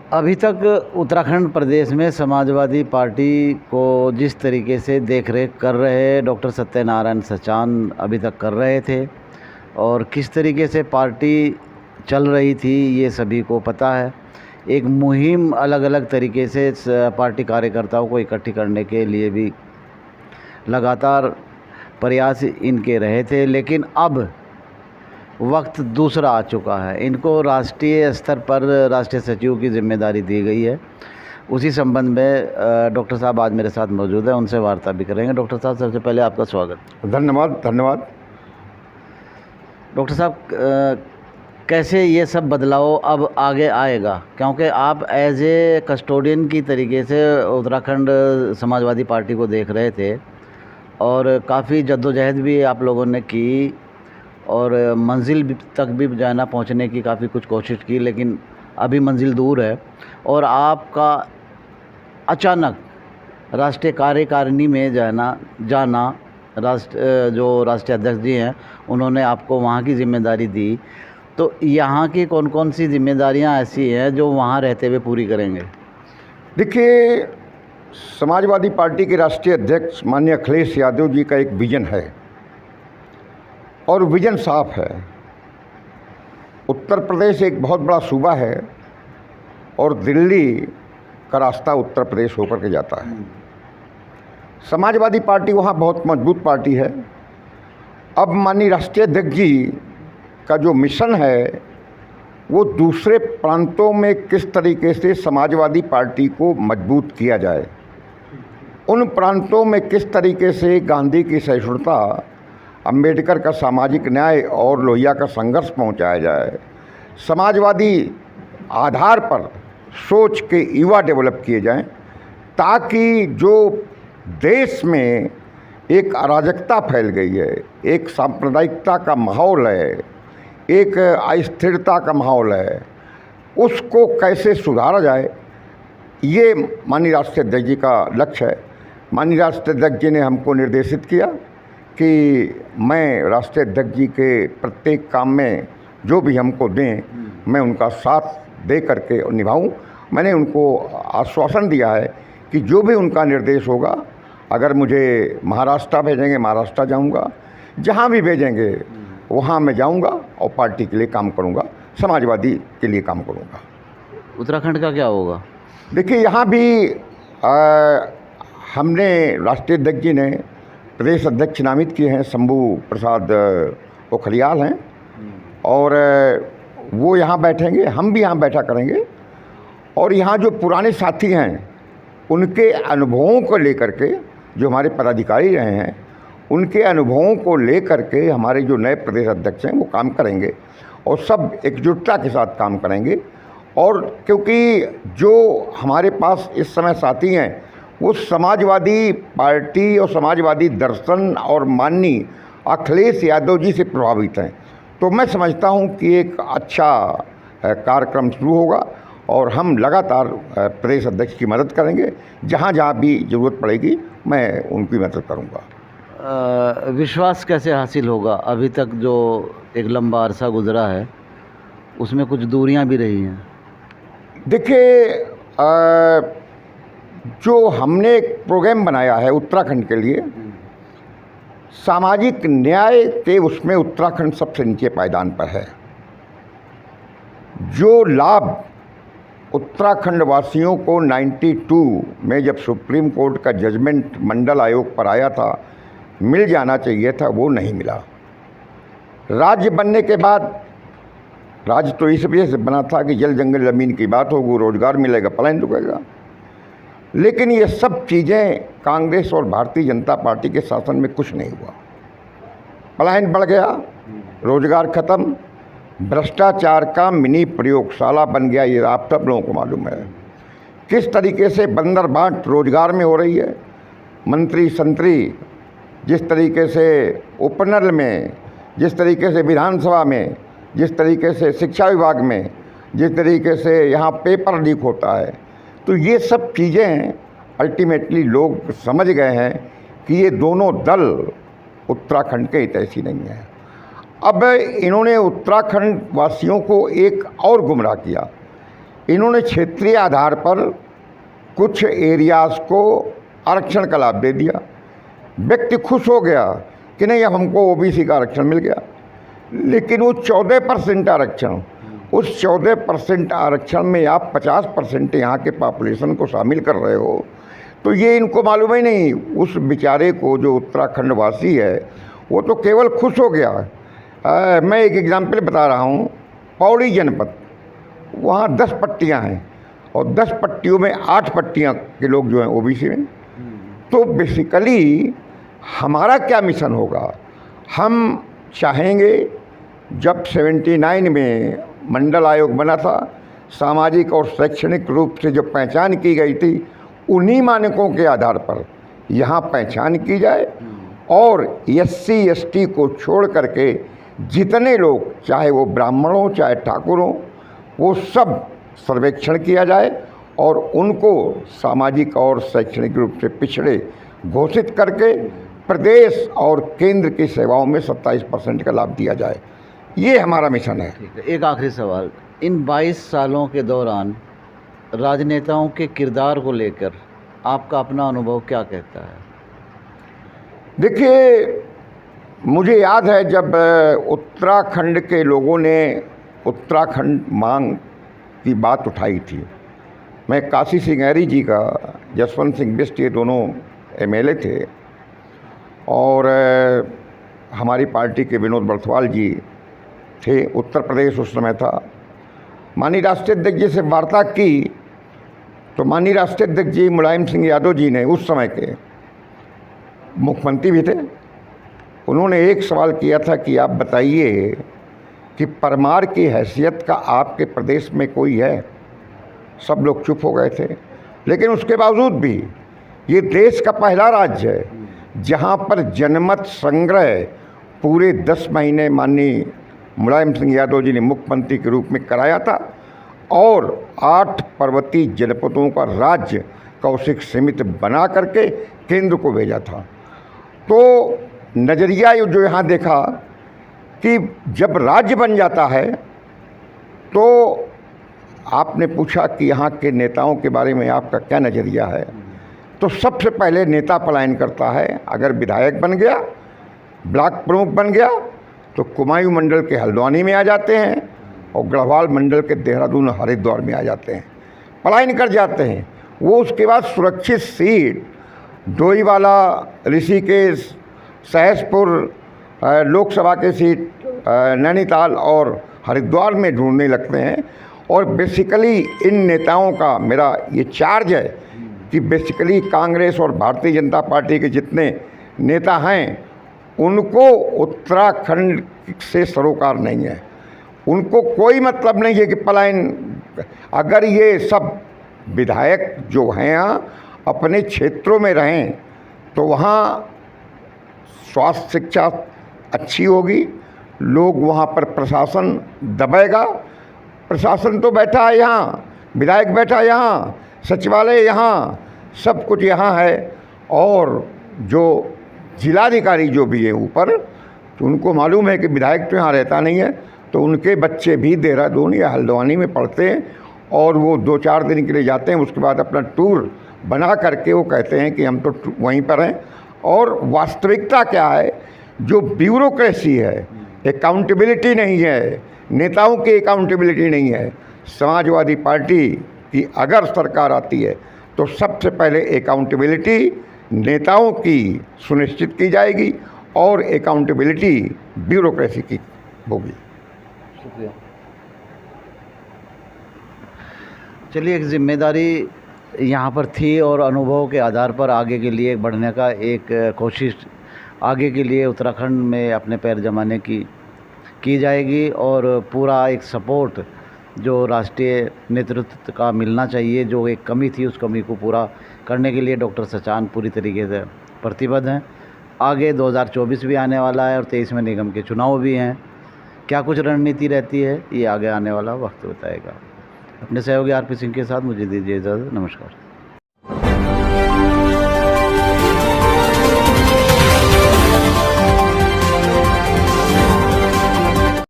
अभी तक उत्तराखंड प्रदेश में समाजवादी पार्टी को जिस तरीके से देख रेख कर रहे डॉक्टर सत्यनारायण सचान अभी तक कर रहे थे और किस तरीके से पार्टी चल रही थी ये सभी को पता है। एक मुहिम अलग अलग तरीके से पार्टी कार्यकर्ताओं को इकट्ठी करने के लिए भी लगातार प्रयास इनके रहे थे, लेकिन अब वक्त दूसरा आ चुका है। इनको राष्ट्रीय स्तर पर राष्ट्रीय सचिव की जिम्मेदारी दी गई है। उसी संबंध में डॉक्टर साहब आज मेरे साथ मौजूद हैं, उनसे वार्ता भी करेंगे। डॉक्टर साहब, सबसे पहले आपका स्वागत। धन्यवाद। डॉक्टर साहब, कैसे ये सब बदलाव अब आगे आएगा, क्योंकि आप एज ए कस्टोडियन की तरीके से उत्तराखंड समाजवादी पार्टी को देख रहे थे और काफ़ी जद्दोजहद भी आप लोगों ने की और मंजिल तक भी जाना पहुंचने की काफ़ी कुछ कोशिश की, लेकिन अभी मंजिल दूर है और आपका अचानक राष्ट्रीय कार्यकारिणी में जाना जो राष्ट्रीय अध्यक्ष जी हैं उन्होंने आपको वहाँ की जिम्मेदारी दी, तो यहाँ की कौन कौन सी जिम्मेदारियाँ ऐसी हैं जो वहाँ रहते हुए पूरी करेंगे? देखिए, समाजवादी पार्टी के राष्ट्रीय अध्यक्ष माननीय अखिलेश यादव जी का एक विजन है और विजन साफ है। उत्तर प्रदेश एक बहुत बड़ा सूबा है और दिल्ली का रास्ता उत्तर प्रदेश होकर के जाता है। समाजवादी पार्टी वहाँ बहुत मजबूत पार्टी है। अब माननीय राष्ट्रीय अध्यक्ष जी का जो मिशन है वो दूसरे प्रांतों में किस तरीके से समाजवादी पार्टी को मजबूत किया जाए, उन प्रांतों में किस तरीके से गांधी की सहिष्णुता, अंबेडकर का सामाजिक न्याय और लोहिया का संघर्ष पहुंचाया जाए, समाजवादी आधार पर सोच के युवा डेवलप किए जाएं, ताकि जो देश में एक अराजकता फैल गई है, एक सांप्रदायिकता का माहौल है, एक अस्थिरता का माहौल है, उसको कैसे सुधारा जाए, ये माननीय राष्ट्रीय अध्यक्ष जी का लक्ष्य है। माननीय राष्ट्रीय अध्यक्ष जी ने हमको निर्देशित किया कि मैं राष्ट्रीय अध्यक्ष जी के प्रत्येक काम में जो भी हमको दें मैं उनका साथ दे करके निभाऊं। मैंने उनको आश्वासन दिया है कि जो भी उनका निर्देश होगा, अगर मुझे महाराष्ट्र भेजेंगे महाराष्ट्र जाऊंगा, जहां भी भेजेंगे वहां मैं जाऊंगा और पार्टी के लिए काम करूंगा, समाजवादी के लिए काम करूंगा। उत्तराखंड का क्या होगा? देखिए, यहाँ भी हमने राष्ट्रीय अध्यक्ष जी ने प्रदेश अध्यक्ष नामित किए हैं, शंभू प्रसाद पोखरियाल हैं और वो यहाँ बैठेंगे, हम भी यहाँ बैठा करेंगे और यहाँ जो पुराने साथी हैं उनके अनुभवों को लेकर के, जो हमारे पदाधिकारी रहे हैं उनके अनुभवों को लेकर के हमारे जो नए प्रदेश अध्यक्ष हैं वो काम करेंगे और सब एकजुटता के साथ काम करेंगे। और क्योंकि जो हमारे पास इस समय साथी हैं वो समाजवादी पार्टी और समाजवादी दर्शन और माननीय अखिलेश यादव जी से प्रभावित हैं, तो मैं समझता हूं कि एक अच्छा कार्यक्रम शुरू होगा और हम लगातार प्रदेश अध्यक्ष की मदद करेंगे। जहां जहां भी ज़रूरत पड़ेगी मैं उनकी मदद करूंगा। विश्वास कैसे हासिल होगा? अभी तक जो एक लंबा अरसा गुजरा है उसमें कुछ दूरियां भी रही हैं। देखिए, जो हमने एक प्रोग्राम बनाया है उत्तराखंड के लिए, सामाजिक न्याय के उसमें उत्तराखंड सबसे नीचे पायदान पर है। जो लाभ उत्तराखंड वासियों को 92 में जब सुप्रीम कोर्ट का जजमेंट मंडल आयोग पर आया था मिल जाना चाहिए था, वो नहीं मिला। राज्य बनने के बाद, राज्य तो इस वजह से बना था कि जल जंगल ज़मीन की बात होगी, रोजगार मिलेगा, पलायन रुकेगा, लेकिन ये सब चीज़ें कांग्रेस और भारतीय जनता पार्टी के शासन में कुछ नहीं हुआ। पलायन बढ़ गया, रोजगार खत्म, भ्रष्टाचार का मिनी प्रयोगशाला बन गया। ये आप सब लोगों को मालूम है किस तरीके से बंदर बांट रोजगार में हो रही है। मंत्री संतरी जिस तरीके से उपनल में, जिस तरीके से विधानसभा में, जिस तरीके से शिक्षा विभाग में, जिस तरीके से यहाँ पेपर लीक होता है, तो ये सब चीज़ें अल्टीमेटली लोग समझ गए हैं कि ये दोनों दल उत्तराखंड के हितैषी नहीं हैं। अब इन्होंने उत्तराखंड वासियों को एक और गुमराह किया इन्होंने क्षेत्रीय आधार पर कुछ एरियाज़ को आरक्षण का लाभ दे दिया। व्यक्ति खुश हो गया कि नहीं अब हमको ओबीसी का आरक्षण मिल गया, लेकिन वो 14% आरक्षण, उस 14% आरक्षण में आप 50% यहाँ के पॉपुलेशन को शामिल कर रहे हो, तो ये इनको मालूम ही नहीं। उस बेचारे को जो उत्तराखंड वासी है वो तो केवल खुश हो गया। मैं एक एग्जाम्पल बता रहा हूँ, पौड़ी जनपद, वहाँ 10 पट्टियाँ हैं और 10 पट्टियों में 8 पट्टियाँ के लोग जो हैं ओबीसी में। तो बेसिकली हमारा क्या मिशन होगा, हम चाहेंगे जब 79 में मंडल आयोग बना था, सामाजिक और शैक्षणिक रूप से जो पहचान की गई थी उन्हीं मानकों के आधार पर यहाँ पहचान की जाए और SC ST को छोड़ करके जितने लोग, चाहे वो ब्राह्मण हो चाहे ठाकुर हो, वो सब सर्वेक्षण किया जाए और उनको सामाजिक और शैक्षणिक रूप से पिछड़े घोषित करके प्रदेश और केंद्र की सेवाओं में 27% का लाभ दिया जाए। ये हमारा मिशन है। ठीक है, एक आखिरी सवाल, इन 22 सालों के दौरान राजनेताओं के किरदार को लेकर आपका अपना अनुभव क्या कहता है? देखिए, मुझे याद है जब उत्तराखंड के लोगों ने उत्तराखंड मांग की बात उठाई थी, मैं काशी सिंगैरी जी का, जसवंत सिंह बिष्ट, ये दोनों MLA थे और हमारी पार्टी के विनोद बर्थवाल जी थे, उत्तर प्रदेश उस समय था। माननीय राष्ट्रीय अध्यक्ष जी से वार्ता की तो माननीय राष्ट्रीय अध्यक्ष जी मुलायम सिंह यादव जी ने, उस समय के मुख्यमंत्री भी थे, उन्होंने एक सवाल किया था कि आप बताइए कि परमार की हैसियत का आपके प्रदेश में कोई है? सब लोग चुप हो गए थे। लेकिन उसके बावजूद भी ये देश का पहला राज्य है जहाँ पर जनमत संग्रह पूरे 10 महीने माननीय मुलायम सिंह यादव जी ने मुख्यमंत्री के रूप में कराया था और 8 पर्वतीय जनपदों का राज्य कौशिक समिति बना करके केंद्र को भेजा था। तो नज़रिया जो यहाँ देखा कि जब राज्य बन जाता है, तो आपने पूछा कि यहाँ के नेताओं के बारे में आपका क्या नज़रिया है, तो सबसे पहले नेता पलायन करता है। अगर विधायक बन गया, ब्लॉक प्रमुख बन गया, तो कुमायूं मंडल के हल्द्वानी में आ जाते हैं और गढ़वाल मंडल के देहरादून हरिद्वार में आ जाते हैं, पलायन कर जाते हैं। वो उसके बाद सुरक्षित सीट डोईवाला, ऋषिकेश, सहसपुर, लोकसभा के सीट नैनीताल और हरिद्वार में ढूंढने लगते हैं। और बेसिकली इन नेताओं का मेरा ये चार्ज है कि बेसिकली कांग्रेस और भारतीय जनता पार्टी के जितने नेता हैं उनको उत्तराखंड से सरोकार नहीं है, उनको कोई मतलब नहीं है कि पलायन। अगर ये सब विधायक जो हैं यहाँ अपने क्षेत्रों में रहें तो वहाँ स्वास्थ्य शिक्षा अच्छी होगी, लोग वहाँ पर प्रशासन दबेगा। प्रशासन तो बैठा है यहाँ, विधायक बैठा है यहाँ, सचिवालय यहाँ, सब कुछ यहाँ है। और जो जिलाधिकारी जो भी है ऊपर, तो उनको मालूम है कि विधायक तो यहाँ रहता नहीं है, तो उनके बच्चे भी देहरादून या हल्द्वानी में पढ़ते हैं और वो 2-4 दिन के लिए जाते हैं, उसके बाद अपना टूर बना करके वो कहते हैं कि हम तो वहीं पर हैं। और वास्तविकता क्या है, जो ब्यूरोक्रेसी है, अकाउंटेबिलिटी नहीं है, नेताओं की अकाउंटेबिलिटी नहीं है। समाजवादी पार्टी की अगर सरकार आती है तो सबसे पहले अकाउंटेबिलिटी नेताओं की सुनिश्चित की जाएगी और अकाउंटेबिलिटी ब्यूरोक्रेसी की होगी। शुक्रिया। चलिए, एक जिम्मेदारी यहाँ पर थी और अनुभव के आधार पर आगे के लिए बढ़ने का एक कोशिश आगे के लिए उत्तराखंड में अपने पैर जमाने की जाएगी और पूरा एक सपोर्ट जो राष्ट्रीय नेतृत्व का मिलना चाहिए, जो एक कमी थी उस कमी को पूरा करने के लिए डॉक्टर सचान पूरी तरीके से प्रतिबद्ध हैं। आगे 2024 भी आने वाला है और 23 में निगम के चुनाव भी हैं। क्या कुछ रणनीति रहती है, ये आगे आने वाला वक्त बताएगा। अपने सहयोगी RP सिंह के साथ मुझे दीजिए इजाज़त। नमस्कार।